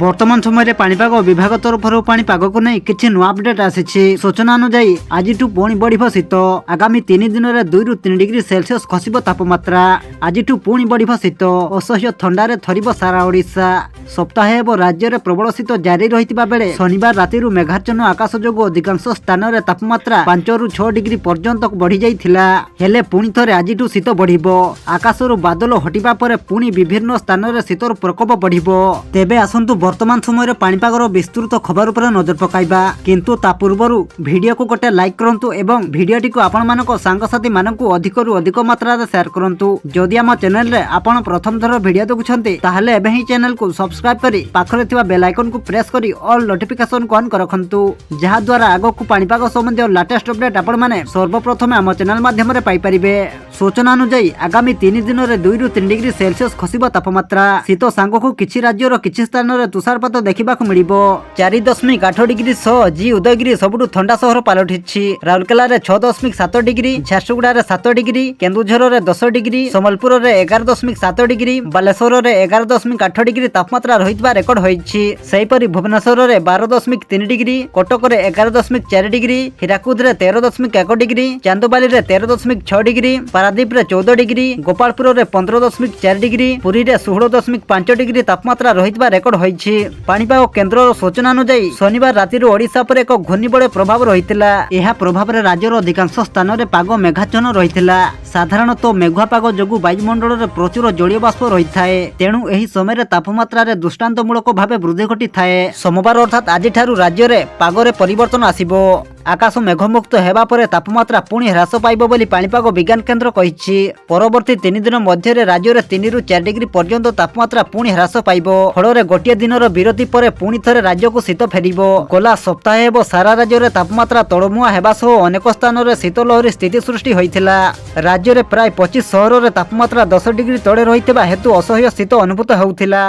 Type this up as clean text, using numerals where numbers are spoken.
बर्तमान समय पाणीपाग विभाग तरफ पाणीपाग को नहीं किसी नुआ अपडेट आसी। सूचना अनुजाई आज पुणी बढ़ शीत। आगामी 3 दिन में 2 ରୁ 3 डिग्री सेल्सियस खसब तापमात्रा। आज पुणी बढ़ शीत। असह्य थंडारे थरिब सारा ओडिशा। सप्ताह हेब राज्य में प्रबल शीत जारी रही बेले शनिवार राति मेघाच्छन्न आकाश जोगु अधिकांश स्थान में तापमात्रा 5 ରୁ 6 डिग्री पर्यंत बढ़ी जाइथिला। हेले पुणी थरे आज शीत बढ़िबो। आकाशरू बादल हटिबा परे पुणी विभिन्न स्थान में शीतर प्रकोप बढ़िबो। तेबे आसंतु वर्तमान समय पाणीपागर विस्तृत खबर उपर नजर पकाइबा। किंतु ता पूर्वरु वीडियो को गोटे लाइक करंतु एवं वीडियोटी को आपण मानको सांगसाथी मानकु अधिकरु अधिक मात्रा रे शेयर करंतु। जदि आम चैनल रे आपण प्रथम थर वीडियो देखुछन्ते ताहाले एबे ही चैनल को सब्सक्राइब करी पाखरे थिबा बेल आइकन को प्रेस करी ऑल नोटिफिकेशन को ऑन करखंतु। जहा द्वारा आगो को पाणीपाग संबंधी लेटेस्ट अपडेट आपण माने सर्वप्रथम आम चैनल माध्यम रे पाई परिबे। सूचना अनुसार आगामी 3 दिन में 2 ରୁ 3 डिग्री सेल्सियस खसब तापमात्रा। शीत सांगक किछि राज्यर किछि स्थान में तुषारपात देखा मिलिबो। 4.8 डिग्री सह जी उदयगिरी सबुठु ठंडा सहर पलटिछि। राउरकेला रे 6.7 डिग्री, झारसुगुड़ा रे 7 डिग्री, केन्दुझर रे 10 डिग्री, संबलपुर रे 11.7 डिग्री, बालेश्वर रे 11.8 डिग्री तापमात्रा रहितबा रेकर्ड होइछि। सेहिपरि भुवनेश्वर रे 12.3 डिग्री, कटक रे 11.4 डिग्री, हीराकुद रे 13.1 डिग्री, चांदोबाली रे 13.6 डिग्री, पारादीप रे 14 डिग्री, गोपालपुर रे 15.4 डिग्री, पुरी रे 16.5 डिग्री तापमात्रा रहितबा रेकर्ड होइछि। पाणीपाग केन्द्र सूचना अनुसार शनिवार राति ओडिशा पर एक घूर्णिबलय प्रभाव रहितिला। एहा प्रभाव रे राज्यर अधिकांश स्थान में पाग मेघाच्छन्न रहितिला। साधारणतः मेघुआ पाग जोगु वायुमंडल रे प्रचुर जलीय बाष्प रही थाए। तेणु एही समय तापमात्रा रे दृष्टान्तमूलक भावे वृद्धि घटी थाए। सोमवार अर्थात आज ठारू राज्य रे पाग रे परिवर्तन आसिबो। आकाश मेघमुक्त हेबा परे तापमात्रा पुणी ह्रास पाइबो बोली पाणीपाग विज्ञान केन्द्र कहिछि। परवर्ती 3 दिन मध्य राज्य रे 3 ରୁ 4 डिग्री पर्यंत तापमात्रा पुणी ह्रास पाइबो। फଳରେ गोटे दिनर विरति परे पुणी थरे राज्य को शीत फेरिबो। गला सप्ताह हेबो सारा राज्य रे तापमात्रा तळमुआ हेबा सह अनेक स्थान रे शीतलहरी स्थिति सृष्टि होइथिला। राज्य रे प्राय 25 सहर रे तापमात्रा 10 डिग्री तळे रहितबा हेतु असह्य शीत अनुभूत हेउथिला।